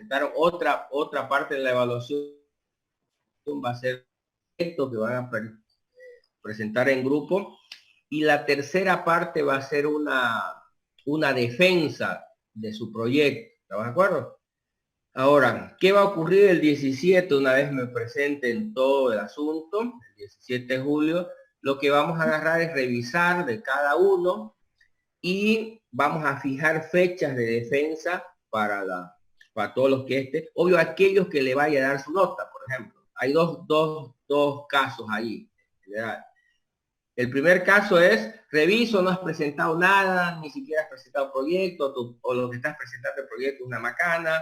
presentaron. Otra parte de la evaluación va a ser esto que van a presentar en grupo. Y la tercera parte va a ser una defensa de su proyecto. ¿Estamos de acuerdo? Ahora, ¿qué va a ocurrir el 17 una vez me presenten todo el asunto? El 17 de julio, lo que vamos a agarrar es revisar de cada uno y vamos a fijar fechas de defensa para todos los que obvio, aquellos que le vaya a dar su nota, por ejemplo. Hay dos casos ahí. El primer caso es, reviso, no has presentado nada, ni siquiera has presentado proyecto, o lo que estás presentando el proyecto es una macana.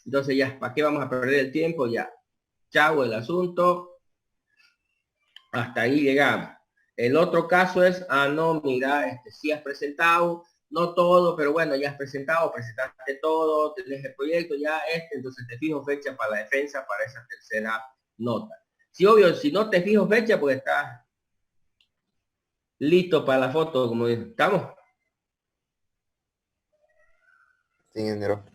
Entonces ya, ¿para qué vamos a perder el tiempo? Ya, chao el asunto, hasta ahí llegamos. El otro caso es, no, mira, sí has presentado, no todo, pero bueno, ya has presentado, presentaste todo, tenés el proyecto, ya entonces te fijo fecha para la defensa para esa tercera nota. Sí, obvio, si no te fijo fecha, pues estás listo para la foto, como dicen. ¿Estamos? Sí, ingeniero.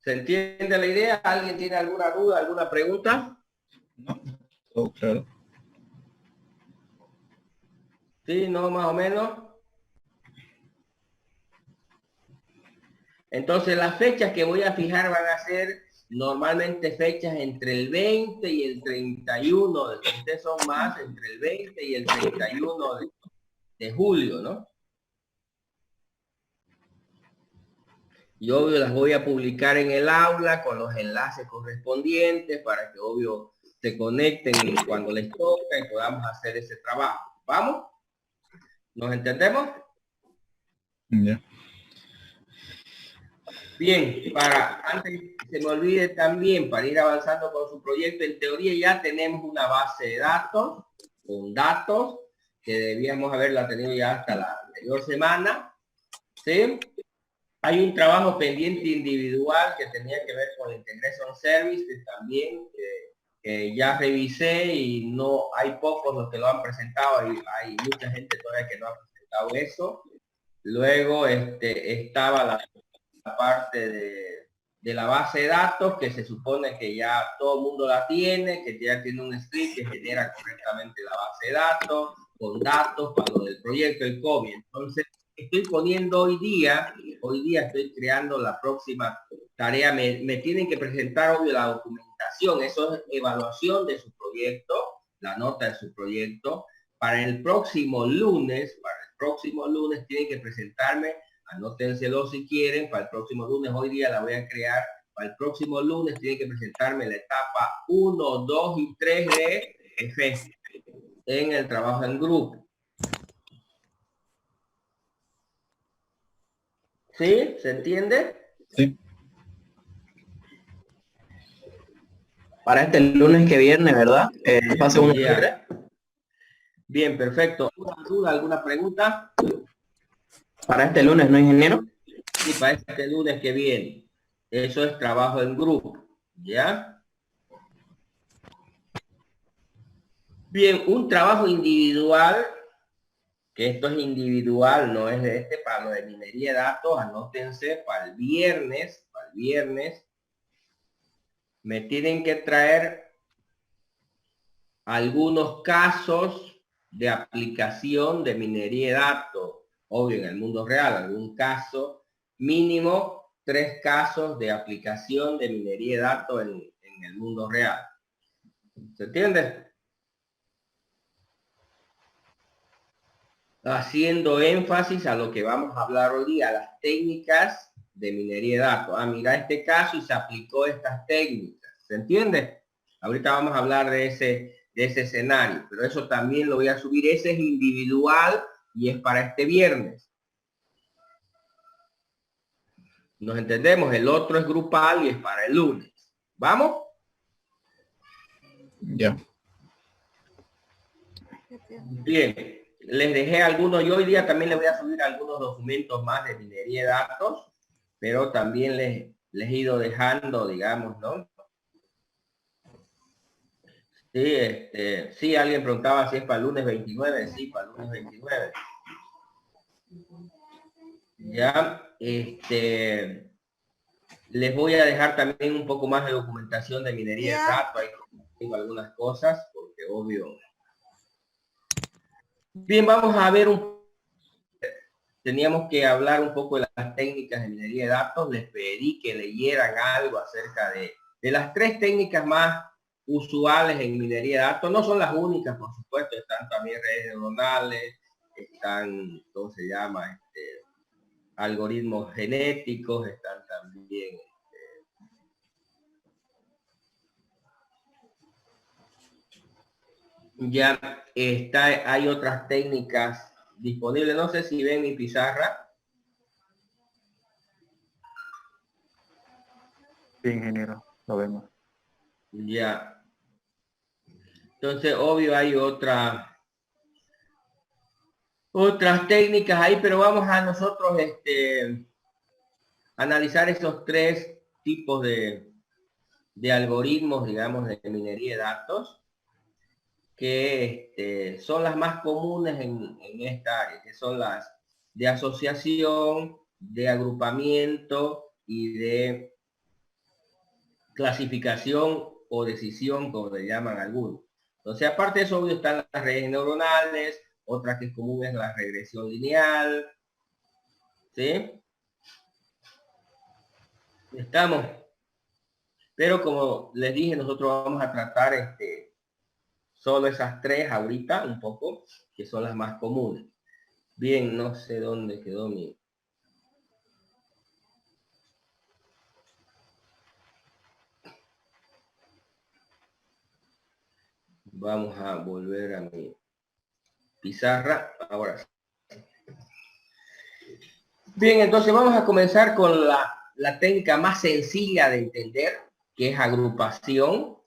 ¿Se entiende la idea? ¿Alguien tiene alguna duda, alguna pregunta? No, todo claro. Sí, no, más o menos. Entonces las fechas que voy a fijar van a ser normalmente fechas entre el 20 y el 31, de ustedes son más entre el 20 y el 31 de julio, ¿no? Y obvio las voy a publicar en el aula con los enlaces correspondientes para que obvio se conecten cuando les toca y podamos hacer ese trabajo. ¿Vamos? ¿Nos entendemos? Ya. Bien, antes que se me olvide también, para ir avanzando con su proyecto, en teoría ya tenemos una base de datos, con datos, que debíamos haberla tenido ya hasta la anterior semana, ¿sí? Hay un trabajo pendiente individual que tenía que ver con la Integration Service, que también ya revisé y no hay pocos los que lo han presentado, hay mucha gente todavía que no ha presentado eso. Luego estaba la parte de la base de datos, que se supone que ya todo el mundo la tiene, que ya tiene un script que genera correctamente la base de datos, con datos para lo del proyecto, el COVID. Entonces, estoy poniendo hoy día estoy creando la próxima tarea. Me tienen que presentar, obvio, la documentación. Eso es evaluación de su proyecto, la nota de su proyecto. Para el próximo lunes tienen que presentarme. Anótenselo si quieren, para el próximo lunes, hoy día la voy a crear, para el próximo lunes tienen que presentarme la etapa 1, 2 y 3 de EFE en el trabajo en grupo. ¿Sí? ¿Se entiende? Sí. Para este lunes que viene, ¿verdad? Fase 1. Yeah. Bien, perfecto. ¿Alguna duda, alguna pregunta? Para este lunes, ¿no, ingeniero? Sí, para este lunes que viene. Eso es trabajo en grupo. ¿Ya? Bien, un trabajo individual, que esto es individual, no es de para lo de minería de datos, anótense para el viernes, me tienen que traer algunos casos de aplicación de minería de datos, obvio en el mundo real, algún caso, mínimo 3 casos de aplicación de minería de datos en el mundo real. ¿Se entiende? Haciendo énfasis a lo que vamos a hablar hoy día, las técnicas de minería de datos. Mira este caso y se aplicó estas técnicas. ¿Se entiende? Ahorita vamos a hablar de ese escenario, pero eso también lo voy a subir. Ese es individual y es para este viernes. Nos entendemos, el otro es grupal y es para el lunes. ¿Vamos? Ya. Bien, les dejé algunos, yo hoy día también les voy a subir algunos documentos más de minería de datos, pero también les he ido dejando, digamos, ¿no? Sí, sí, alguien preguntaba si es para el lunes 29, sí, para el lunes 29. Ya, Les voy a dejar también un poco más de documentación de minería de datos. Ahí tengo algunas cosas, porque obvio. Bien, vamos a ver teníamos que hablar un poco de las técnicas de minería de datos. Les pedí que leyeran algo acerca de las 3 técnicas más usuales en minería de datos. No son las únicas, por supuesto, están también redes neuronales, están, ¿cómo se llama? Algoritmos genéticos, están también ya hay otras técnicas disponibles. No sé si ven mi pizarra. Sí, ingeniero, lo vemos. Ya. Entonces, obvio, hay otras técnicas ahí, pero vamos a nosotros analizar esos 3 tipos de algoritmos, digamos, de minería de datos, que son las más comunes en esta área, que son las de asociación, de agrupamiento y de clasificación o decisión, como le llaman algunos. Entonces, aparte de eso, obvio, están las redes neuronales, otra que es común es la regresión lineal, ¿sí? Estamos. Pero como les dije, nosotros vamos a tratar solo esas 3 ahorita, un poco, que son las más comunes. Bien, no sé dónde quedó mi... Vamos a volver a mi pizarra. Ahora sí. Bien, entonces vamos a comenzar con la técnica más sencilla de entender, que es agrupación.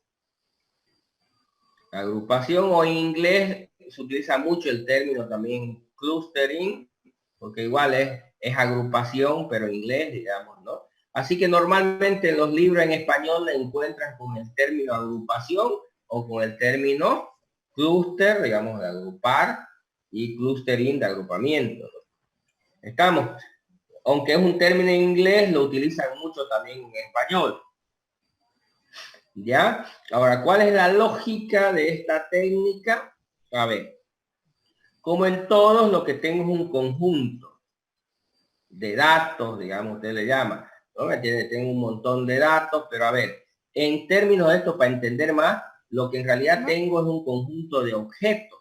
Agrupación, o en inglés se utiliza mucho el término también clustering, porque igual es agrupación, pero en inglés, digamos, ¿no? Así que normalmente en los libros en español le encuentran con el término agrupación o con el término clúster, digamos, de agrupar, y clustering de agrupamiento. Estamos, aunque es un término en inglés, lo utilizan mucho también en español. ¿Ya? Ahora, ¿cuál es la lógica de esta técnica? A ver, como en todos, lo que tengo es un conjunto de datos, digamos, usted le llama, ¿no? Tengo un montón de datos, pero a ver, en términos de esto, para entender más, lo que en realidad tengo es un conjunto de objetos,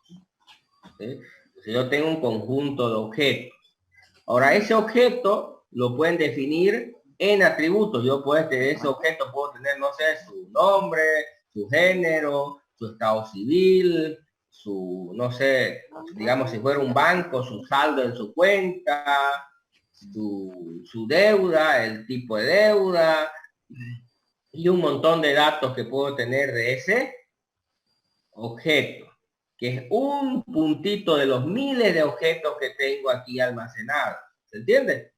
¿sí? Entonces, yo tengo un conjunto de objetos. Ahora, ese objeto lo pueden definir en atributos. Yo puedo tener ese objeto, puedo tener, no sé, su nombre, su género, su estado civil, su, no sé, digamos, si fuera un banco, su saldo en su cuenta, su deuda, el tipo de deuda, y un montón de datos que puedo tener de ese objeto, que es un puntito de los miles de objetos que tengo aquí almacenados. ¿Se entiende?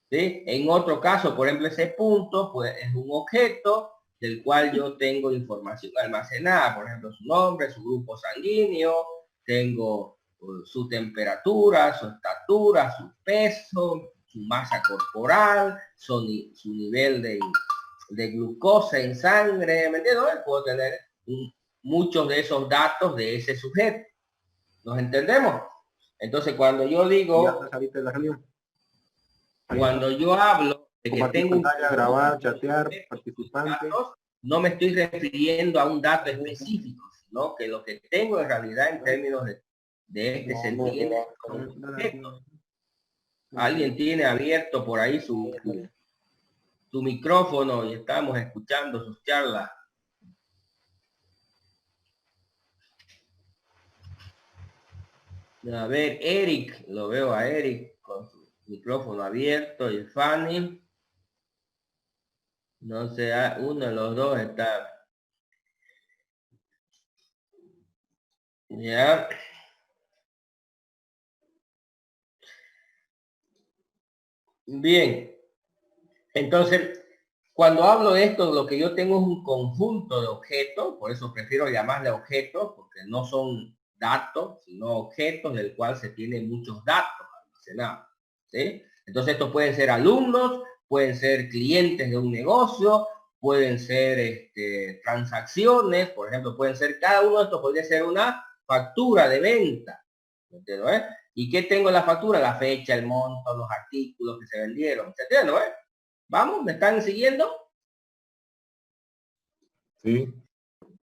¿Sí? En otro caso, por ejemplo, ese punto pues, es un objeto del cual yo tengo información almacenada, por ejemplo, su nombre, su grupo sanguíneo, tengo su temperatura, su estatura, su peso, su masa corporal, su nivel de glucosa en sangre, ¿me entiendes? Puedo tener muchos de esos datos de ese sujeto. ¿Nos entendemos? Entonces, cuando yo digo... Cuando yo hablo de que tengo un grabar, chatear, participante. datos, no me estoy refiriendo a un dato específico, sino que lo que tengo en realidad en términos de este sentido. Alguien tiene abierto por ahí su micrófono y estamos escuchando sus charlas. A ver, Eric, lo veo a Eric con su micrófono abierto, y Fanny. No sé, uno de los dos está. Ya. Bien. Entonces, cuando hablo de esto, lo que yo tengo es un conjunto de objetos, por eso prefiero llamarle objetos, porque no son datos, sino objetos del cual se tienen muchos datos almacenados, ¿sí? Entonces, estos pueden ser alumnos, pueden ser clientes de un negocio, pueden ser transacciones, por ejemplo, pueden ser, cada uno de estos podría ser una factura de venta. ¿Entiendo, ¿Y qué tengo en la factura? La fecha, el monto, los artículos que se vendieron. ¿Entiendo, ¿Vamos? ¿Me están siguiendo? Sí.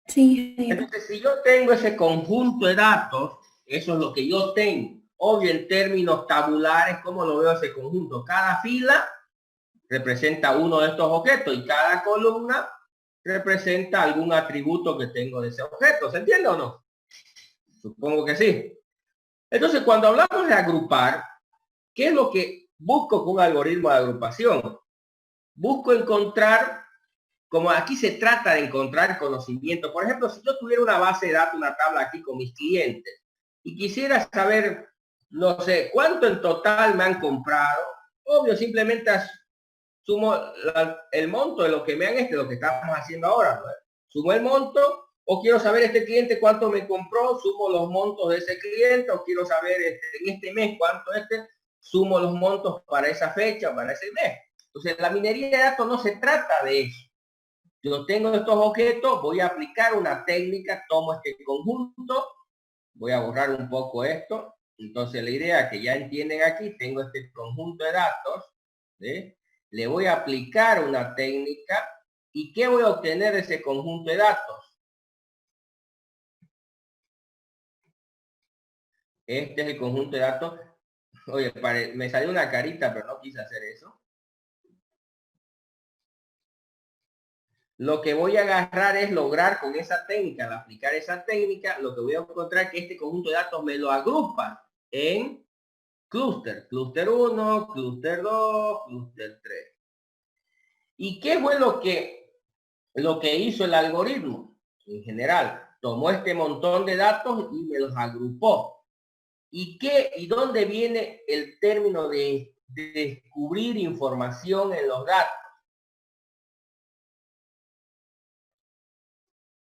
Sí, Entonces, si yo tengo ese conjunto de datos, eso es lo que yo tengo. Obvio, en términos tabulares, ¿cómo lo veo ese conjunto? Cada fila representa uno de estos objetos y cada columna representa algún atributo que tengo de ese objeto. ¿Se entiende o no? Supongo que sí. Entonces, cuando hablamos de agrupar, ¿qué es lo que busco con un algoritmo de agrupación? Busco encontrar, como aquí se trata de encontrar conocimiento. Por ejemplo, si yo tuviera una base de datos, una tabla aquí con mis clientes, y quisiera saber, no sé, cuánto en total me han comprado, obvio, simplemente sumo el monto de lo que me han lo que estamos haciendo ahora, ¿no? Sumo el monto, o quiero saber este cliente cuánto me compró, sumo los montos de ese cliente, o quiero saber en este mes cuánto sumo los montos para esa fecha, para ese mes. Entonces, la minería de datos no se trata de eso. Yo tengo estos objetos, voy a aplicar una técnica, tomo este conjunto, voy a borrar un poco esto. Entonces, la idea que ya entienden aquí, tengo este conjunto de datos, ¿sí? Le voy a aplicar una técnica, ¿y qué voy a obtener de ese conjunto de datos? Este es el conjunto de datos. Oye, me salió una carita, pero no quise hacer eso. Lo que voy a agarrar es lograr con esa técnica, al aplicar esa técnica, lo que voy a encontrar que este conjunto de datos me lo agrupa en clúster. Clúster 1, clúster 2, clúster 3. ¿Y qué fue lo que hizo el algoritmo? En general, tomó este montón de datos y me los agrupó. ¿Y dónde viene el término de descubrir información en los datos?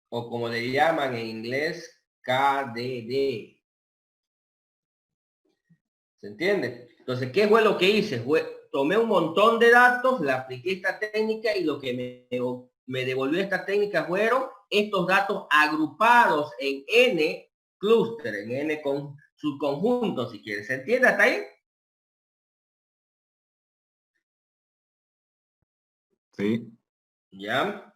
O como le llaman en inglés, KDD. ¿Se entiende? Entonces, ¿qué fue lo que hice? Tomé un montón de datos, le apliqué esta técnica y lo que me devolvió esta técnica fueron estos datos agrupados en N clúster, en N con subconjuntos, si quieres. ¿Se entiende hasta ahí? Sí. ¿Ya?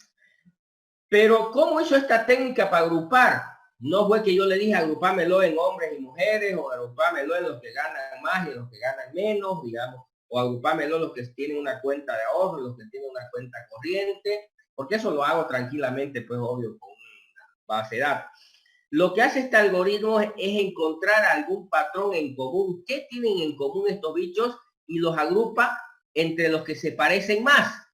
Pero, ¿cómo hizo esta técnica para agrupar? No fue que yo le dije agrupámelo en hombres y mujeres, o agrupámelo en los que ganan más y en los que ganan menos, digamos, o agrupámelo en los que tienen una cuenta de ahorro y los que tienen una cuenta corriente, porque eso lo hago tranquilamente, pues obvio, con una base de datos. Lo que hace este algoritmo es encontrar algún patrón en común. ¿Qué tienen en común estos bichos? Y los agrupa entre los que se parecen más.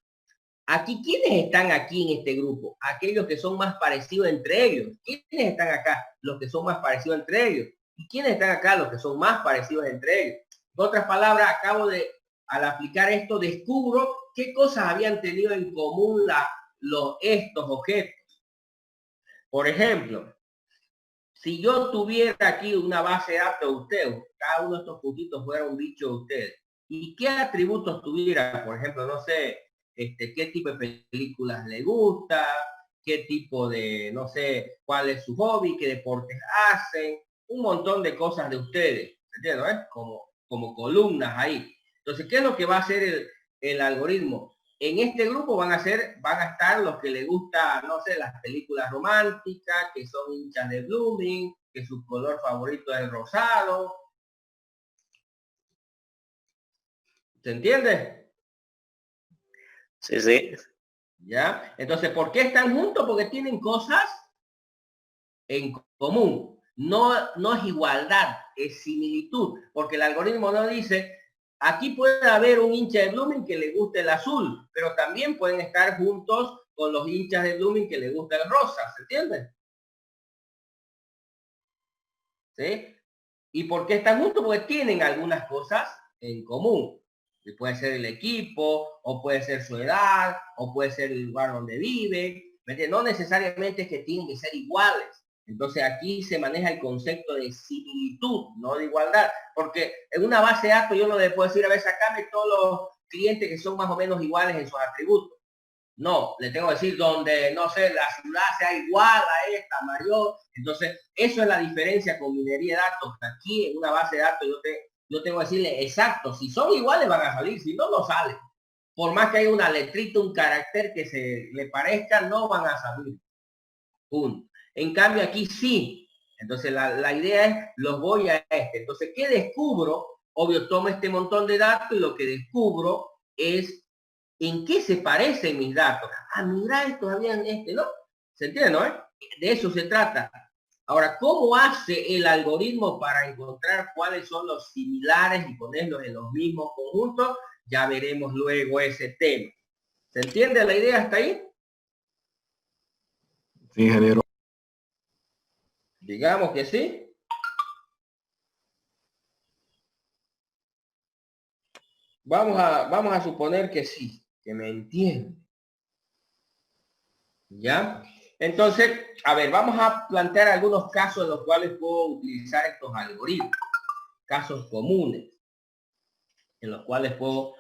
Aquí, ¿quiénes están aquí en este grupo? Aquellos que son más parecidos entre ellos. ¿Quiénes están acá? Los que son más parecidos entre ellos. ¿Y quiénes están acá? Los que son más parecidos entre ellos. En otras palabras, al aplicar esto, descubro qué cosas habían tenido en común estos objetos. Por ejemplo, si yo tuviera aquí una base de datos de ustedes, cada uno de estos puntitos fuera un bicho de ustedes, ¿y qué atributos tuviera? Por ejemplo, no sé, qué tipo de películas le gusta, qué tipo de, no sé, cuál es su hobby, qué deportes hacen, un montón de cosas de ustedes, ¿entiendes? Como columnas ahí. Entonces, ¿qué es lo que va a hacer el algoritmo? En este grupo van a estar los que les gusta, no sé, las películas románticas, que son hinchas de Blooming, que su color favorito es el rosado. ¿Se entiende? Sí, sí. ¿Ya? Entonces, ¿por qué están juntos? Porque tienen cosas en común. No es igualdad, es similitud. Porque el algoritmo no dice, aquí puede haber un hincha de Blooming que le guste el azul, pero también pueden estar juntos con los hinchas de Blooming que le gusta el rosa. ¿Se entiende? ¿Sí? ¿Y por qué están juntos? Porque tienen algunas cosas en común. Puede ser el equipo, o puede ser su edad, o puede ser el lugar donde vive. No necesariamente es que tienen que ser iguales. Entonces aquí se maneja el concepto de similitud, no de igualdad. Porque en una base de datos yo no le puedo decir, a ver, sacame todos clientes que son más o menos iguales en sus atributos. No, le tengo que decir donde, no sé, la ciudad sea igual a esta, mayor. Entonces, eso es la diferencia con minería de datos. Aquí en una base de datos yo tengo que decirle exacto, si son iguales van a salir, si no, no salen. Por más que haya una letrita, un carácter que se le parezca, no van a salir. Punto. En cambio aquí sí. Entonces la idea es, los voy a este. Entonces, ¿qué descubro? Obvio, tomo este montón de datos y lo que descubro es en qué se parecen mis datos. Ah, mira, esto había en este, ¿no? ¿Se entiende, no? De eso se trata. Ahora, ¿cómo hace el algoritmo para encontrar cuáles son los similares y ponerlos en los mismos conjuntos? Ya veremos luego ese tema. ¿Se entiende la idea hasta ahí? Sí, ingeniero. Digamos que sí. Vamos a suponer que sí, que me entiende. ¿Ya? Entonces, a ver, vamos a plantear algunos casos en los cuales puedo utilizar estos algoritmos. Casos comunes en los cuales puedo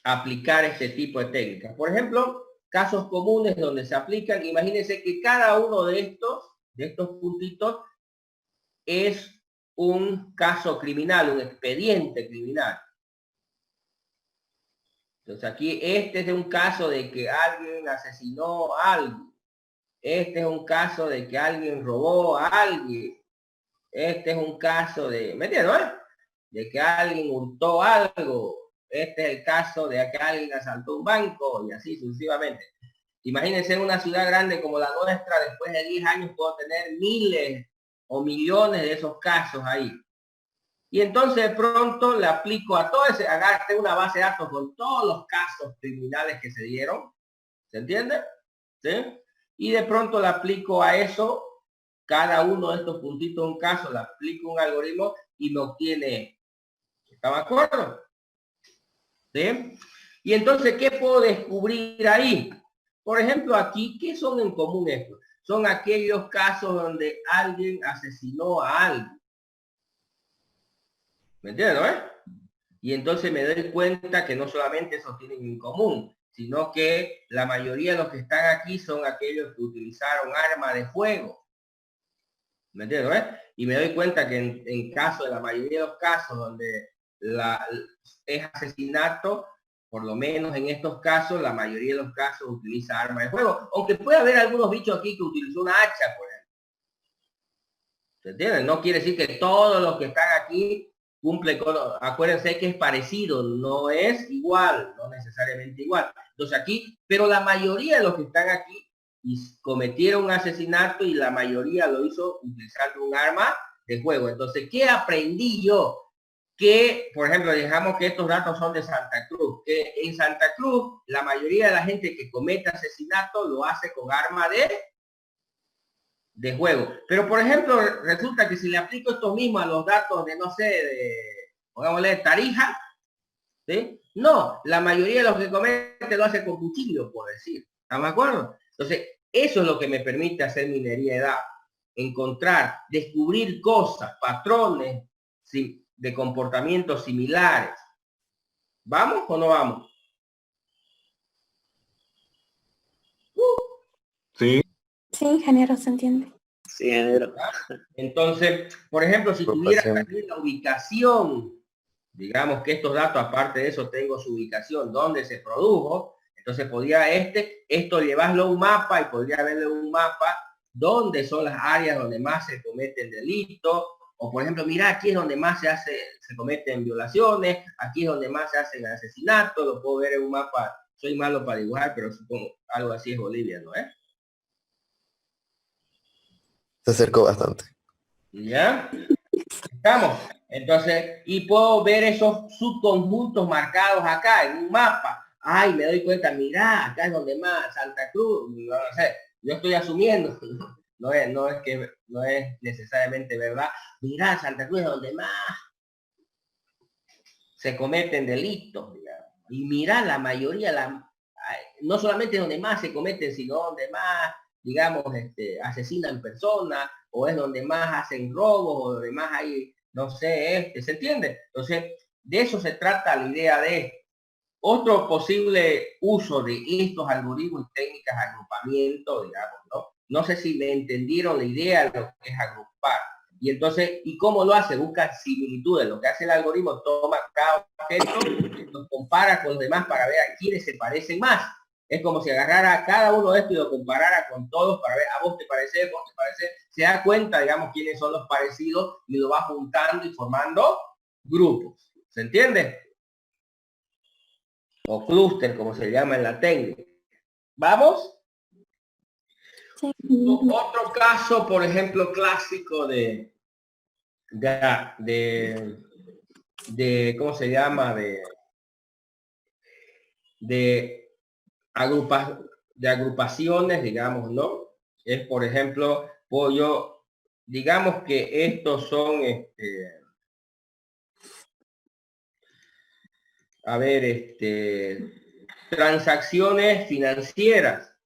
aplicar este tipo de técnicas. Por ejemplo, casos comunes donde se aplican, imagínense que cada uno de estos puntitos es un caso criminal, un expediente criminal. Entonces aquí este es de un caso de que alguien asesinó a alguien. Este es un caso de que alguien robó a alguien. Este es un caso de, ¿me entiendes, no? De que alguien hurtó algo. Este es el caso de que alguien asaltó un banco y así sucesivamente. Imagínense en una ciudad grande como la nuestra, después de 10 años puedo tener miles o millones de esos casos ahí. Y entonces de pronto le aplico a todo ese, agarré una base de datos con todos los casos criminales que se dieron. ¿Se entiende? ¿Sí? Y de pronto le aplico a eso, cada uno de estos puntitos un caso, le aplico un algoritmo y me obtiene. ¿Están de acuerdo? ¿Sí? Y entonces, ¿qué puedo descubrir ahí? Por ejemplo, aquí, ¿qué son en común estos? Son aquellos casos donde alguien asesinó a alguien. ¿Me entiendes, no? Y entonces me doy cuenta que no solamente esos tienen en común, sino que la mayoría de los que están aquí son aquellos que utilizaron armas de fuego. ¿Me entiendes, no? Y me doy cuenta que en caso de la mayoría de los casos donde es asesinato, por lo menos en estos casos, la mayoría de los casos utiliza armas de fuego. Aunque puede haber algunos bichos aquí que utilizó una hacha, por ejemplo. ¿Se entiende? No quiere decir que todos los que están aquí cumple con, acuérdense que es parecido, no es igual, no necesariamente igual. Entonces aquí, pero la mayoría de los que están aquí cometieron un asesinato y la mayoría lo hizo utilizando un arma de fuego. Entonces, ¿qué aprendí yo? Que, por ejemplo, dejamos que estos datos son de Santa Cruz, que en Santa Cruz la mayoría de la gente que comete asesinato lo hace con arma de juego. Pero, por ejemplo, resulta que si le aplico esto mismo a los datos de, no sé, pongámosle Tarija, ¿sí? No, la mayoría de los que cometen lo hace con cuchillo, por decir. ¿Estamos de acuerdo? Entonces, eso es lo que me permite hacer minería de datos. Encontrar, descubrir cosas, patrones de comportamientos similares. ¿Vamos o no vamos? Sí. Sí, ingeniero, se entiende. Sí, ingeniero. Entonces, por ejemplo, si tuviera también la ubicación, digamos que estos datos, aparte de eso, tengo su ubicación, donde se produjo, entonces podría esto llevarlo a un mapa y podría verle un mapa donde son las áreas donde más se cometen delitos, o por ejemplo, mira, aquí es donde más se cometen violaciones, aquí es donde más se hacen asesinatos, lo puedo ver en un mapa, soy malo para dibujar, pero supongo algo así es Bolivia, ¿no es? Se acercó bastante. ¿Ya? ¿Estamos? Entonces, y puedo ver esos subconjuntos marcados acá en un mapa. Ay, me doy cuenta, mira, acá es donde más, Santa Cruz, no sé, yo estoy asumiendo, no es necesariamente verdad. Mira, Santa Cruz es donde más se cometen delitos, digamos. Y mira, la mayoría, no solamente donde más se cometen, sino donde más, digamos, asesinan personas, o es donde más hacen robos, o donde más hay, no sé, ¿se entiende? Entonces, de eso se trata la idea de Otro posible uso de estos algoritmos y técnicas de agrupamiento, digamos, ¿no? No sé si me entendieron la idea de lo que es agrupar. Y entonces, ¿y cómo lo hace? Busca similitudes. Lo que hace el algoritmo, toma cada objeto, los compara con los demás para ver a quiénes se parecen más. Es como si agarrara a cada uno de estos y lo comparara con todos para ver, a vos te parece, vos te parece. Se da cuenta, digamos, quiénes son los parecidos y lo va juntando y formando grupos. ¿Se entiende? O clúster, como se llama en la técnica. ¿Vamos? Sí. Otro caso, por ejemplo, clásico de ¿cómo se llama? De agrupaciones, digamos, ¿no? Es, por ejemplo, digamos que estos son, a ver, transacciones financieras.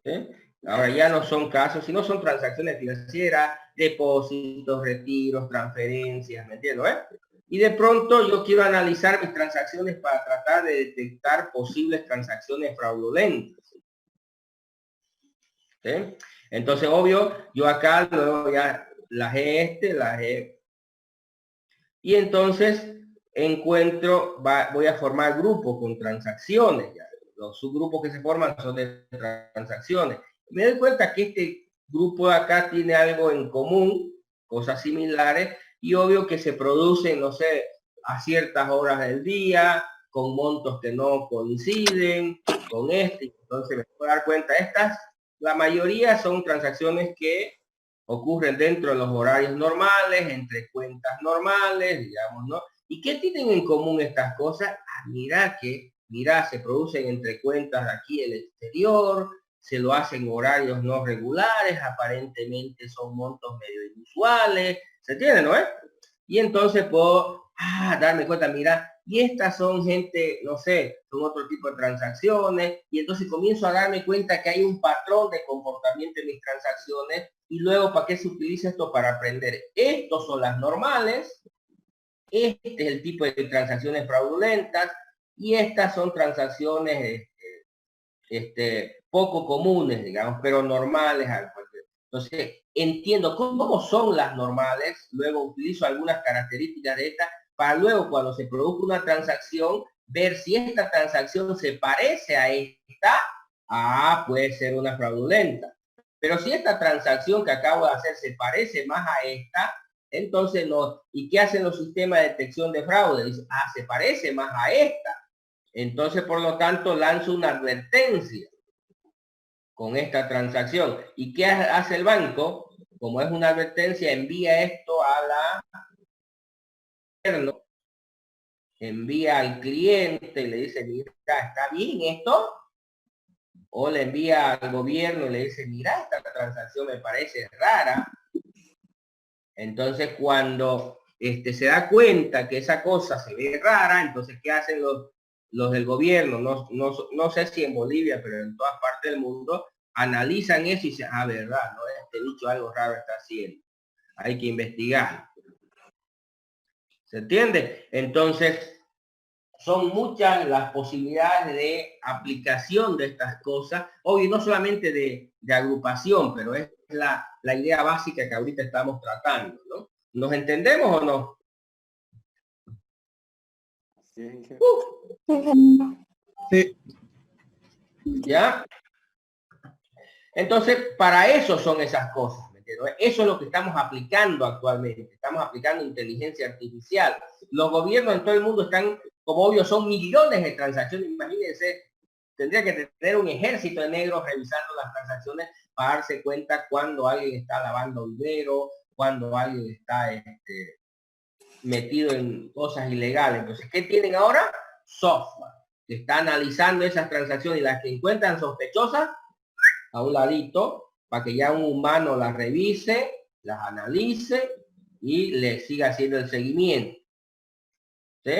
¿Eh? Ahora ya no son casos, sino son transacciones financieras, depósitos, retiros, transferencias, ¿me entiendo? Y de pronto yo quiero analizar mis transacciones para tratar de detectar posibles transacciones fraudulentas. ¿Sí? Entonces, obvio, yo acá luego ya las he y entonces voy a formar grupos con transacciones. Ya. Los subgrupos que se forman son de transacciones. Me doy cuenta que este grupo de acá tiene algo en común, cosas similares, y obvio que se producen, no sé, a ciertas horas del día, con montos que no coinciden con este. Entonces me puedo dar cuenta, la mayoría son transacciones que ocurren dentro de los horarios normales, entre cuentas normales, digamos, ¿no? ¿Y qué tienen en común estas cosas? Mira, se producen entre cuentas aquí el exterior, se lo hacen horarios no regulares, aparentemente son montos medio inusuales, ¿se entiende, no? Y entonces puedo darme cuenta, mira, y estas son gente, no sé, son otro tipo de transacciones, y entonces comienzo a darme cuenta que hay un patrón de comportamiento en mis transacciones, y luego, ¿para qué se utiliza esto? Para aprender. Estos son las normales, este es el tipo de transacciones fraudulentas, y estas son transacciones poco comunes, digamos, pero normales. Entonces, entiendo cómo son las normales, luego utilizo algunas características de estas, para luego cuando se produzca una transacción, ver si esta transacción se parece a esta, puede ser una fraudulenta. Pero si esta transacción que acabo de hacer se parece más a esta, entonces no. ¿Y qué hacen los sistemas de detección de fraude? Dicen, se parece más a esta. Entonces, por lo tanto, lanzo una advertencia con esta transacción. ¿Y qué hace el banco? Como es una advertencia, envía esto a envía al cliente y le dice, mira, ¿está bien esto? O le envía al gobierno y le dice, mira, esta transacción me parece rara. Entonces, cuando se da cuenta que esa cosa se ve rara, entonces, ¿qué hacen los del gobierno? No sé si en Bolivia, pero en todas partes del mundo, analizan eso y dicen, verdad, ¿no? Este bicho algo raro está haciendo. Hay que investigar. ¿Se entiende? Entonces, son muchas las posibilidades de aplicación de estas cosas. Obvio, no solamente de agrupación, pero es la idea básica que ahorita estamos tratando, ¿no? ¿Nos entendemos o no? Sí. ¿Ya? Entonces, para eso son esas cosas, ¿me entiendes? Eso es lo que estamos aplicando actualmente. Estamos aplicando inteligencia artificial. Los gobiernos en todo el mundo están, como obvio, son millones de transacciones. Imagínense, tendría que tener un ejército de negros revisando las transacciones para darse cuenta cuando alguien está lavando dinero, cuando alguien está metido en cosas ilegales. Entonces, ¿qué tienen ahora? Software, que está analizando esas transacciones y las que encuentran sospechosas, a un ladito, para que ya un humano las revise, las analice y le siga haciendo el seguimiento. ¿Sí?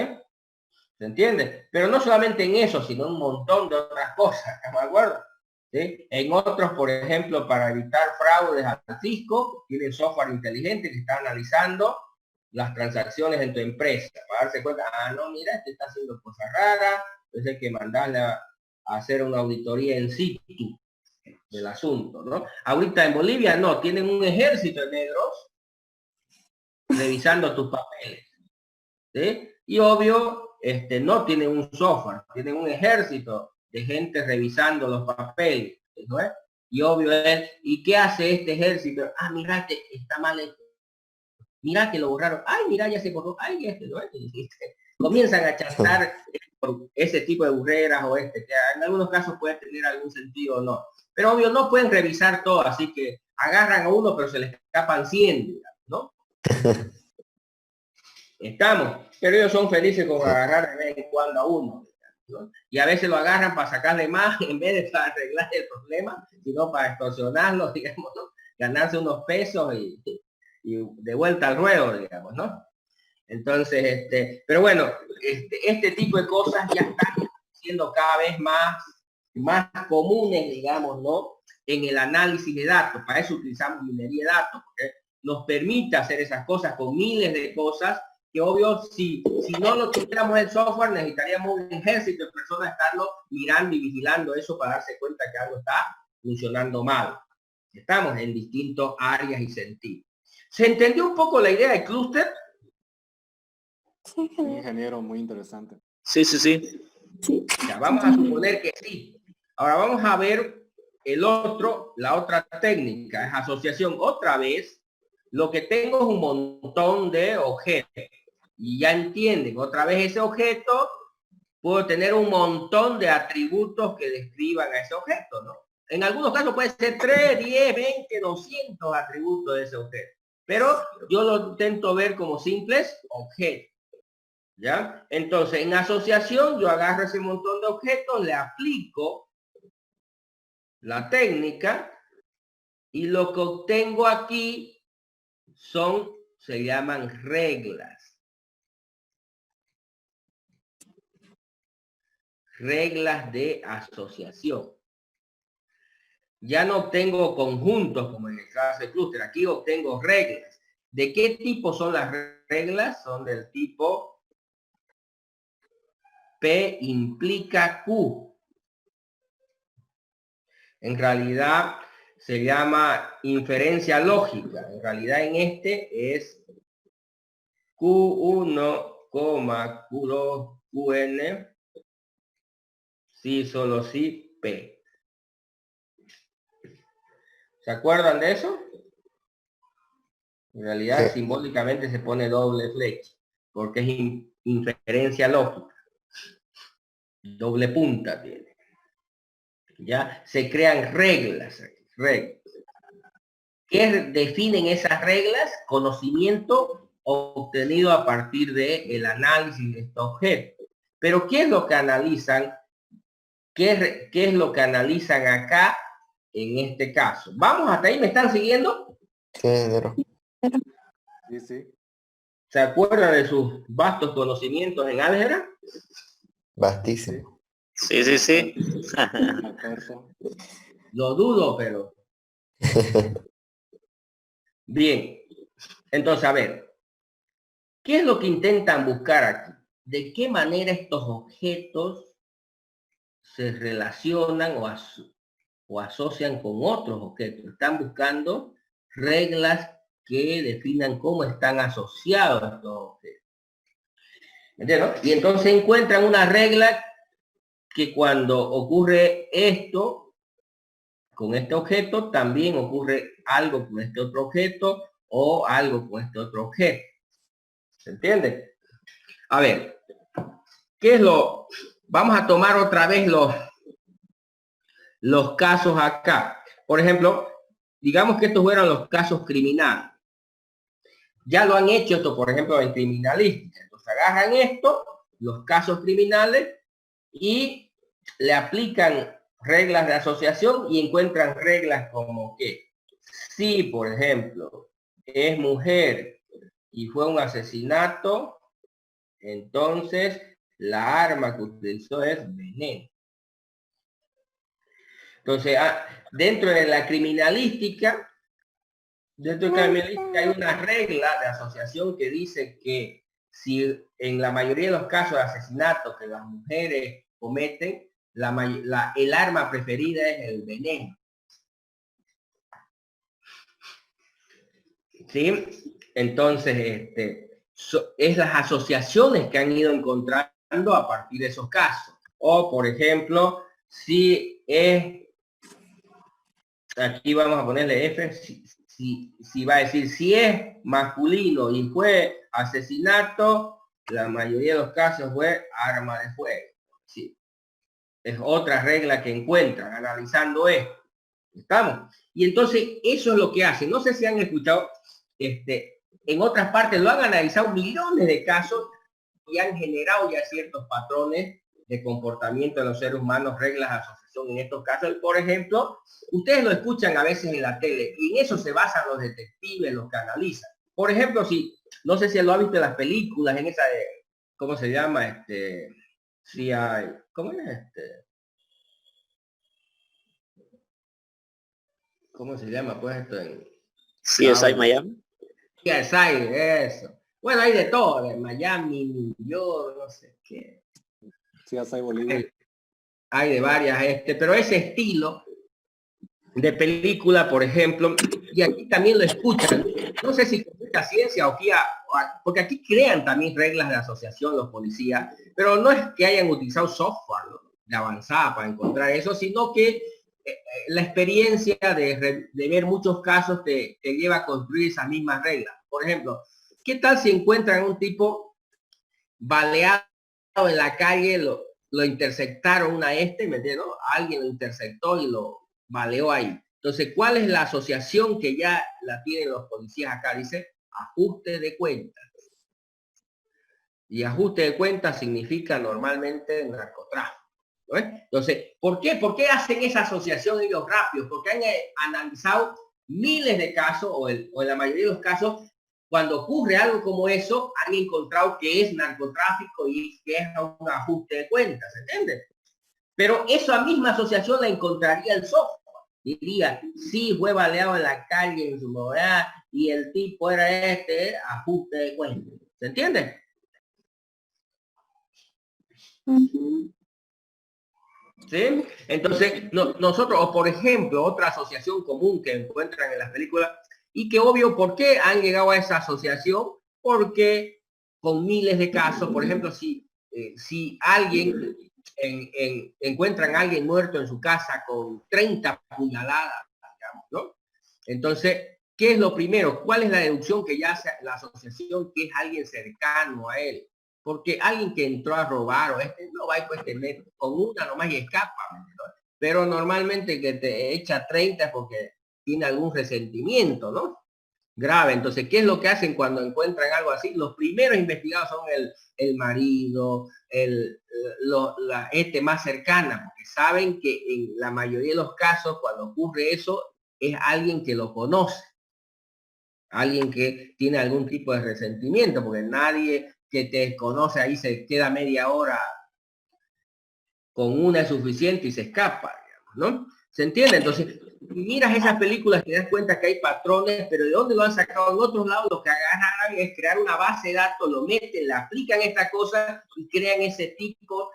¿Se entiende? Pero no solamente en eso, sino un montón de otras cosas, ¿estamos de acuerdo? ¿Sí? En otros, por ejemplo, para evitar fraudes al fisco, tienen software inteligente que está analizando las transacciones en tu empresa, para darse cuenta, ah, no, mira, este está haciendo cosas raras, entonces hay que mandarle a hacer una auditoría en situ del asunto, ¿no? Ahorita en Bolivia no, tienen un ejército de negros revisando tus papeles, ¿sí? Y obvio, no tienen un software, tienen un ejército de gente revisando los papeles, ¿no es? Y obvio es, ¿y qué hace este ejército? Ah, mira, está mal esto. Mira que lo borraron. Ay, mira, ya se borró. Ay, ¿no es? Comienzan a chantar por ese tipo de burreras o que en algunos casos puede tener algún sentido o no. Pero obvio, no pueden revisar todo, así que agarran a uno, pero se les escapan 100, digamos, ¿no? Estamos, pero ellos son felices con agarrar de vez en cuando a uno, ¿no? Y a veces lo agarran para sacarle más en vez de para arreglar el problema, sino para extorsionarlo, digamos, ¿no? Ganarse unos pesos y de vuelta al ruedo, digamos, ¿no? Entonces, pero bueno, este tipo de cosas ya están siendo cada vez más comunes, digamos, ¿no? En el análisis de datos. Para eso utilizamos minería de datos, porque nos permite hacer esas cosas con miles de cosas que obvio, si no lo tuviéramos el software, necesitaríamos un ejército de personas estarlo mirando y vigilando eso para darse cuenta que algo está funcionando mal. Estamos en distintas áreas y sentidos. ¿Se entendió un poco la idea de clúster? Sí, ingeniero. Ingeniero, muy interesante. Sí, sí, sí. Sí. Ya, vamos a suponer que sí. Ahora vamos a ver la otra técnica, es asociación. Otra vez, lo que tengo es un montón de objetos. Y ya entienden, otra vez ese objeto, puedo tener un montón de atributos que describan a ese objeto, ¿no? En algunos casos puede ser 3, 10, 20, 200 atributos de ese objeto. Pero yo lo intento ver como simples objetos. ¿Ya? Entonces, en asociación, yo agarro ese montón de objetos, le aplico la técnica y lo que obtengo aquí se llaman reglas. Reglas de asociación. Ya no obtengo conjuntos como en el caso de clúster. Aquí obtengo reglas. ¿De qué tipo son las reglas? Son del tipo P implica Q. En realidad se llama inferencia lógica. En realidad en es Q1, Q2, Qn, sí, solo sí, P. ¿Se acuerdan de eso? En realidad Sí. simbólicamente se pone doble flecha, porque es inferencia lógica. Doble punta tiene. Ya se crean reglas. ¿Qué definen esas reglas? Conocimiento obtenido a partir del análisis de estos objetos. Pero ¿qué es lo que analizan? ¿Qué es lo que analizan acá en este caso? Vamos hasta ahí, ¿me están siguiendo? Sí, ingeniero. Sí, sí. ¿Se acuerdan de sus vastos conocimientos en álgebra? Vastísimo. Sí, sí, sí. Alberto. Lo dudo, pero... Bien. Entonces, a ver, ¿qué es lo que intentan buscar aquí? ¿De qué manera estos objetos se relacionan o asocian con otros objetos? Están buscando reglas que definan cómo están asociados estos objetos. ¿Entiendes? Y entonces encuentran una regla que cuando ocurre esto con este objeto, también ocurre algo con este otro objeto o algo con este otro objeto. ¿Se entiende? A ver, ¿qué es lo? Vamos a tomar otra vez los casos acá. Por ejemplo, digamos que estos fueran los casos criminales. Ya lo han hecho esto, por ejemplo, en criminalística. Entonces agarran esto, los casos criminales, y le aplican reglas de asociación y encuentran reglas como que si, por ejemplo, es mujer y fue un asesinato, entonces la arma que utilizó es veneno. Entonces, dentro de la criminalística, Dentro de criminalística hay una regla de asociación que dice que si en la mayoría de los casos de asesinatos que las mujeres cometen, el arma preferida es el veneno. ¿Sí? Entonces, es las asociaciones que han ido encontrando a partir de esos casos. O, por ejemplo, si es, aquí vamos a ponerle F, si va a decir, si es masculino y fue asesinato, la mayoría de los casos fue arma de fuego. Sí. Es otra regla que encuentran analizando esto. ¿Estamos? Y entonces eso es lo que hacen. No sé si han escuchado, en otras partes lo han analizado millones de casos y han generado ya ciertos patrones de comportamiento de los seres humanos, reglas de asociación en estos casos. Por ejemplo, ustedes lo escuchan a veces en la tele y en eso se basan los detectives, los que analizan. Por ejemplo, si, no sé si lo han visto en las películas, en esa de, ¿cómo se llama? Si hay, ¿cómo es ¿Cómo se llama pues esto en CSI Miami. CSI, eso. Bueno, hay de todo, de Miami, New York, no sé qué. CSI Bolivia. Hay de varias, pero ese estilo de película, por ejemplo, y aquí también lo escuchan. No sé si con mucha ciencia o porque aquí crean también reglas de asociación los policías, pero no es que hayan utilizado software, ¿no?, de avanzada para encontrar eso, sino que la experiencia de ver muchos casos te lleva a construir esas mismas reglas. Por ejemplo, ¿qué tal si encuentran un tipo baleado en la calle, lo interceptaron ¿me entiendes? ¿No? Alguien lo interceptó y lo baleó ahí. Entonces, ¿cuál es la asociación que ya la tienen los policías acá? Dice ajuste de cuentas. Y ajuste de cuentas significa normalmente narcotráfico. ¿No? Entonces, ¿por qué? ¿Por qué hacen esa asociación ellos rápidos? Porque han analizado miles de casos, o en la mayoría de los casos, cuando ocurre algo como eso, han encontrado que es narcotráfico y que es un ajuste de cuentas, ¿entiendes? Pero esa misma asociación la encontraría el software. Diría, sí, fue baleado en la calle en su morada y el tipo era ajuste de cuentas. ¿Se entiende? ¿Sí? Entonces, nosotros, o por ejemplo, otra asociación común que encuentran en las películas, y que obvio, ¿por qué han llegado a esa asociación? Porque con miles de casos, por ejemplo, si alguien encuentran a alguien muerto en su casa con 30 puñaladas, digamos, ¿no? Entonces, ¿qué es lo primero? ¿Cuál es la deducción que ya hace la asociación que es alguien cercano a él? Porque alguien que entró a robar o no va a pues tener con una nomás y escapa, ¿no? Pero normalmente que te echa 30 porque tiene algún resentimiento, ¿no? Grave. Entonces, ¿qué es lo que hacen cuando encuentran algo así? Los primeros investigados son el marido, la más cercana, porque saben que en la mayoría de los casos, cuando ocurre eso, es alguien que lo conoce, alguien que tiene algún tipo de resentimiento, porque nadie que te conoce ahí se queda media hora con una es suficiente y se escapa, digamos, ¿no? ¿Se entiende? Entonces, miras esas películas te das cuenta que hay patrones, pero ¿de dónde lo han sacado? En otros lados lo que agarran es crear una base de datos, lo meten, le aplican esta cosa y crean ese tipo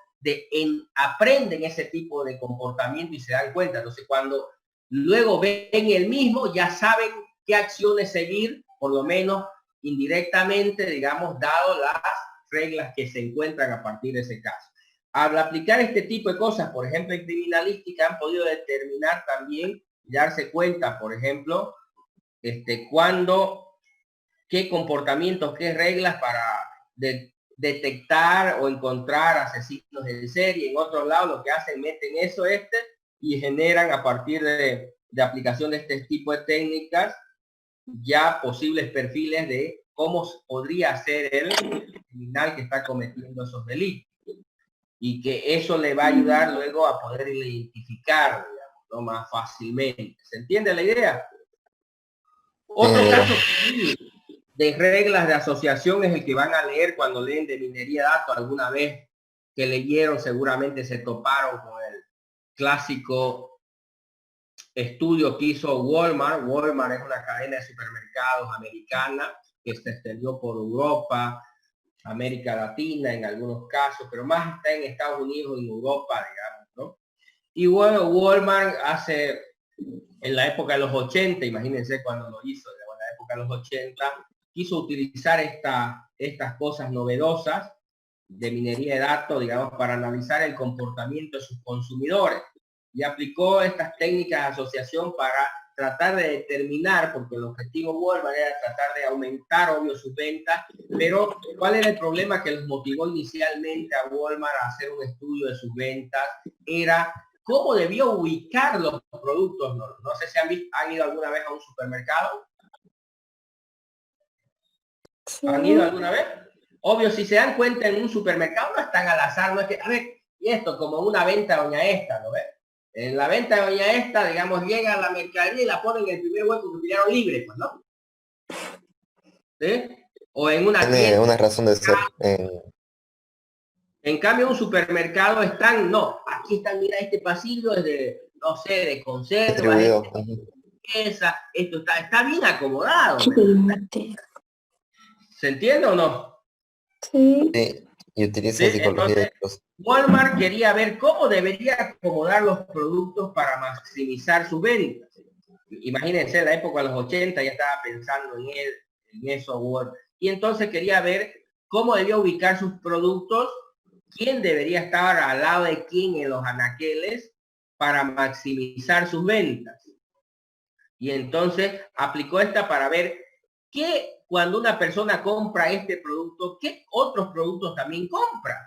aprenden ese tipo de comportamiento y se dan cuenta. Entonces, cuando luego ven el mismo, ya saben qué acciones seguir, por lo menos indirectamente, digamos, dado las reglas que se encuentran a partir de ese caso. Al aplicar este tipo de cosas, por ejemplo, en criminalística, han podido determinar también, darse cuenta, por ejemplo, qué comportamientos, qué reglas para detectar o encontrar asesinos en serie. En otros lados lo que hacen, meten eso y generan a partir de aplicación de este tipo de técnicas ya posibles perfiles de cómo podría ser el criminal que está cometiendo esos delitos. Y que eso le va a ayudar luego a poder identificar, digamos, ¿no?, más fácilmente. ¿Se entiende la idea? Otro caso de reglas de asociación es el que van a leer cuando leen de minería de datos. Alguna vez que leyeron seguramente se toparon con el clásico estudio que hizo Walmart. Walmart es una cadena de supermercados americana que se extendió por Europa, América Latina en algunos casos, pero más está en Estados Unidos y Europa, digamos, ¿no? Y bueno, Walmart hace, en la época de los 80, imagínense cuando lo hizo, en la época de los 80, quiso utilizar estas cosas novedosas de minería de datos, digamos, para analizar el comportamiento de sus consumidores. Y aplicó estas técnicas de asociación para tratar de determinar, porque el objetivo Walmart era tratar de aumentar, obvio, sus ventas, pero ¿cuál era el problema que los motivó inicialmente a Walmart a hacer un estudio de sus ventas? Era cómo debió ubicar los productos. No sé si han ido alguna vez a un supermercado. Sí. ¿Han ido alguna vez? Obvio, si se dan cuenta, en un supermercado no están al azar, no es que, a ver, y esto como una venta de doña esta, ¿no ves? En la venta de doña esta, digamos, llega a la mercadería y la ponen en el primer hueco que pillaron libre, pues, ¿no? ¿Sí? O en una Tiene tienda. una razón de ser. En cambio, en un supermercado están, no, aquí están, mira, este pasillo es de, no sé, de conservas, Distribuido. esto está bien acomodado. ¿Se entiende o no? Sí. Sí, y utiliza Sí, psicología. entonces, Walmart quería ver cómo debería acomodar los productos para maximizar sus ventas. Imagínense, en la época de los 80 ya estaba pensando en eso Walmart. Y entonces quería ver cómo debía ubicar sus productos, quién debería estar al lado de quién en los anaqueles para maximizar sus ventas. Y entonces aplicó esta para ver que cuando una persona compra este producto, ¿qué otros productos también compra?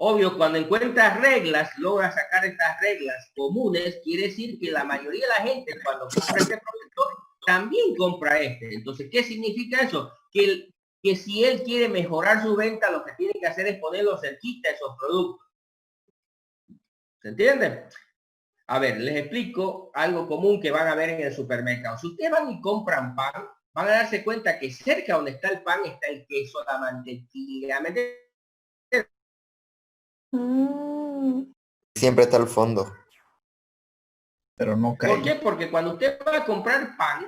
Obvio, cuando encuentras reglas, logra sacar estas reglas comunes, quiere decir que la mayoría de la gente cuando compra este producto también compra este. Entonces, ¿qué significa eso? Que si él quiere mejorar su venta, lo que tiene que hacer es ponerlo cerquita a esos productos. ¿Se entiende? A ver, les explico algo común que van a ver en el supermercado. Si ustedes van y compran pan, van a darse cuenta que cerca donde está el pan está el queso, la mantequilla. Siempre está al fondo. Pero no cae. ¿Por qué? Porque cuando usted va a comprar pan,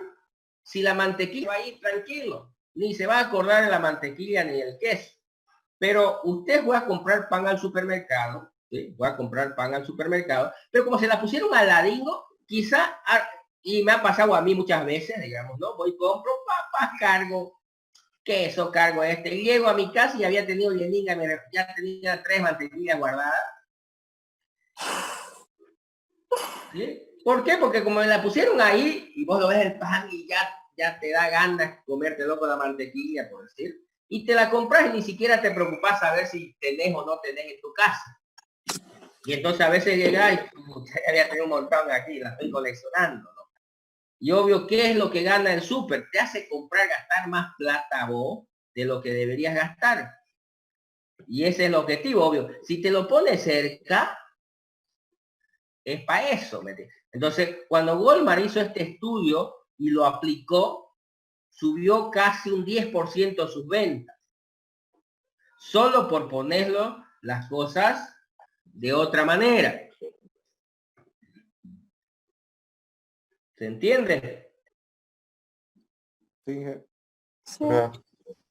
si la mantequilla va a ir tranquilo, ni se va a acordar de la mantequilla ni el queso. Pero usted va a comprar pan al supermercado, ¿sí? Va a comprar pan al supermercado, pero como se la pusieron al ladito, quizá, y me ha pasado a mí muchas veces, digamos, ¿no? Voy, compro papas, cargo queso, cargo y llego a mi casa y había tenido llenina, ya tenía 3 mantequillas guardadas. ¿Sí? ¿Por qué? Porque como me la pusieron ahí y vos lo ves el pan y ya te da ganas comértelo con la mantequilla, por decir, y te la compras y ni siquiera te preocupas a ver si tenés o no tenés en tu casa. Y entonces a veces llega y había tenido un montón aquí, la estoy coleccionando, ¿no? Y obvio, ¿qué es lo que gana el súper? Te hace gastar más plata vos de lo que deberías gastar. Y ese es el objetivo, obvio. Si te lo pones cerca, es para eso, ¿me entiendes? Entonces, cuando Walmart hizo este estudio y lo aplicó, subió casi un 10% sus ventas. Solo por ponerlo las cosas de otra manera. ¿Se entiende? Sí, Sí.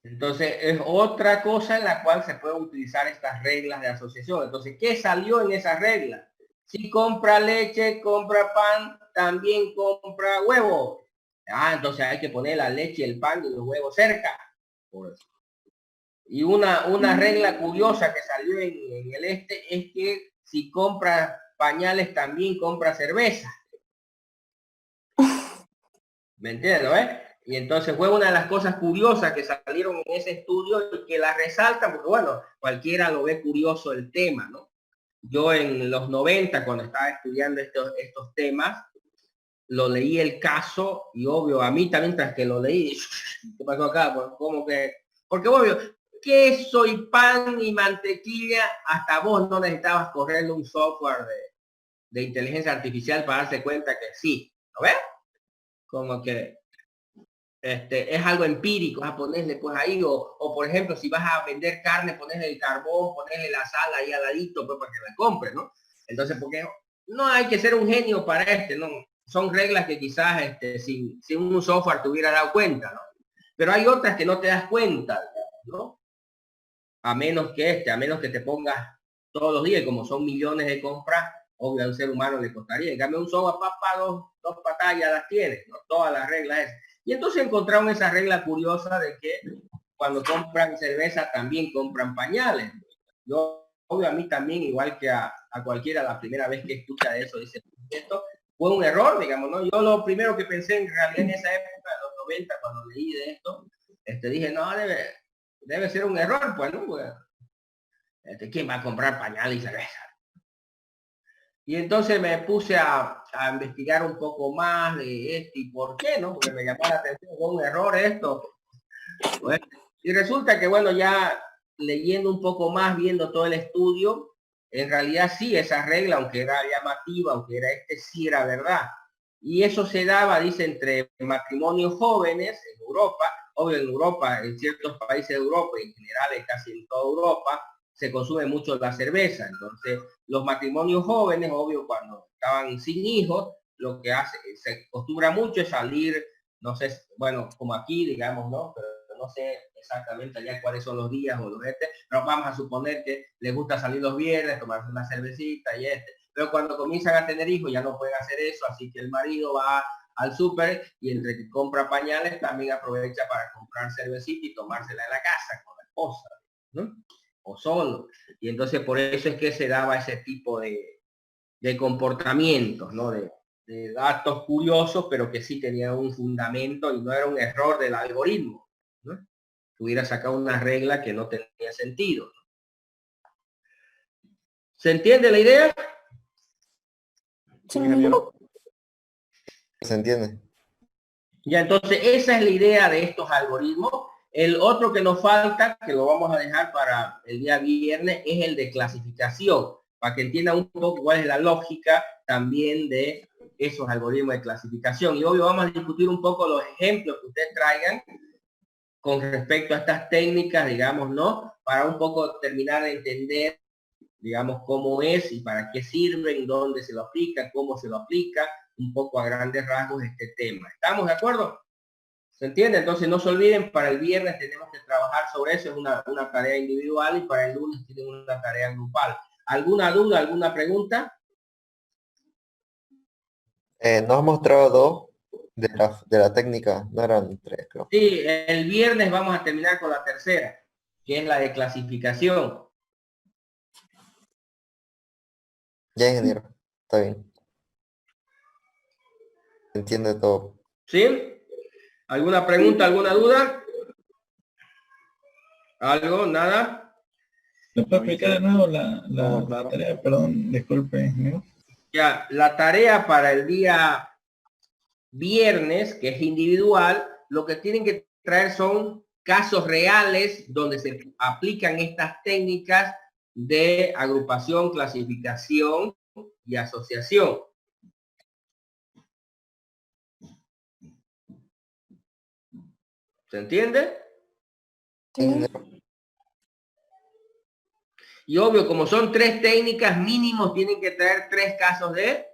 Entonces, es otra cosa en la cual se pueden utilizar estas reglas de asociación. Entonces, ¿qué salió en esas reglas? Si compra leche, compra pan, también compra huevo. Entonces hay que poner la leche, el pan y los huevos cerca. Y una regla curiosa que salió en el es que si compra pañales, también compra cerveza. ¿Me entiendes, no? Y entonces fue una de las cosas curiosas que salieron en ese estudio y que la resaltan, porque bueno, cualquiera lo ve curioso el tema, ¿no? Yo en los 90, cuando estaba estudiando estos temas, lo leí el caso y obvio, a mí también tras que lo leí, ¿qué pasó acá? Pues como que, porque obvio, queso y pan y mantequilla, hasta vos no necesitabas correrle un software de inteligencia artificial para darse cuenta que sí, ¿no ves? Como que es algo empírico, a ponerle pues ahí, o por ejemplo, si vas a vender carne, ponerle el carbón, ponerle la sal ahí al ladito, pues para que la compre, ¿no? Entonces, porque no hay que ser un genio para no. Son reglas que quizás si un software te hubiera dado cuenta, ¿no? Pero hay otras que no te das cuenta, ¿no? A menos que te pongas todos los días, como son millones de compras, obvio a un ser humano le costaría. En cambio, un software, dos pantallas las tiene, ¿no? Todas las reglas esas. Y entonces encontraron esa regla curiosa de que cuando compran cerveza también compran pañales. Yo, obvio, a mí también, igual que a cualquiera, la primera vez que escucha eso, dice, esto fue un error, digamos, ¿no? Yo lo primero que pensé en realidad en esa época, en los 90, cuando leí de esto, dije, no, debe ser un error, pues, ¿no? Pues, ¿quién va a comprar pañales y cerveza? Y entonces me puse a investigar un poco más de esto y por qué, ¿no? Porque me llamó la atención, fue un error esto. Pues, y resulta que, bueno, ya leyendo un poco más, viendo todo el estudio, en realidad sí, esa regla, aunque era llamativa, aunque era sí era verdad. Y eso se daba, dice, entre matrimonios jóvenes en Europa, obvio en Europa, en ciertos países de Europa, y en general casi en toda Europa, se consume mucho la cerveza. Entonces, los matrimonios jóvenes, obvio, cuando estaban sin hijos, lo que se acostumbra mucho es salir, no sé, bueno, como aquí, digamos, ¿no? Pero no sé exactamente allá cuáles son los días o los pero vamos a suponer que les gusta salir los viernes, tomarse una cervecita y pero cuando comienzan a tener hijos ya no pueden hacer eso, así que el marido va al súper y entre que compra pañales también aprovecha para comprar cervecita y tomársela en la casa con la esposa, ¿no? O solo. Y entonces por eso es que se daba ese tipo de comportamientos, ¿no? De datos curiosos, pero que sí tenían un fundamento y no era un error del algoritmo, ¿no? Hubiera sacado una regla que no tenía sentido, ¿no? ¿Se entiende la idea? Sí, ingeniero. ¿Se entiende? Ya, entonces esa es la idea de estos algoritmos. El otro que nos falta, que lo vamos a dejar para el día viernes, es el de clasificación, para que entiendan un poco cuál es la lógica también de esos algoritmos de clasificación. Y obvio vamos a discutir un poco los ejemplos que ustedes traigan con respecto a estas técnicas, digamos, ¿no? Para un poco terminar de entender, digamos, cómo es y para qué sirven, dónde se lo aplica, cómo se lo aplica, un poco a grandes rasgos este tema. ¿Estamos de acuerdo? ¿Se entiende? Entonces no se olviden, para el viernes tenemos que trabajar sobre eso, es una tarea individual y para el lunes tienen una tarea grupal. ¿Alguna duda, alguna pregunta? Nos has mostrado dos de la técnica, no eran tres, creo. Sí, el viernes vamos a terminar con la tercera, que es la de clasificación. Ya, ingeniero, está bien. Entiende todo. ¿Sí? ¿Alguna pregunta, alguna duda? ¿Algo? ¿Nada? ¿Le puedo explicar de nuevo la No, claro. tarea? Perdón, disculpe, amigo. Ya, la tarea para el día viernes, que es individual, lo que tienen que traer son casos reales donde se aplican estas técnicas de agrupación, clasificación y asociación. ¿Se entiende? Sí, ingeniero. Y obvio, como son 3 técnicas, mínimos tienen que traer 3 casos de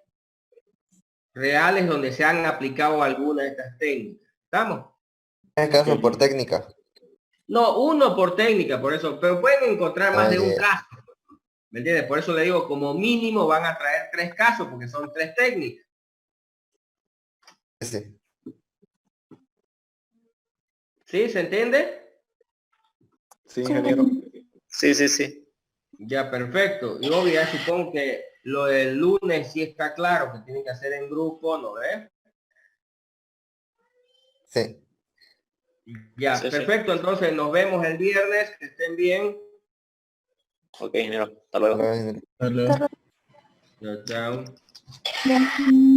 reales donde se han aplicado alguna de estas técnicas. ¿Estamos? En caso por técnica. No, uno por técnica, por eso, pero pueden encontrar más de un ya. caso. ¿Me entiendes? Por eso le digo, como mínimo van a traer 3 casos, porque son 3 técnicas. Sí. ¿Sí? ¿Se entiende? Sí, ingeniero. Sí, sí, sí. Ya, perfecto. Y obvio, ya supongo que lo del lunes sí está claro, que tienen que hacer en grupo, ¿no ves? Sí. Ya, Sí, sí. perfecto. Entonces nos vemos el viernes, que estén bien. Ok, ingeniero. Hasta luego. Hola, ingeniero. Hasta luego. Chao, chao. Ya.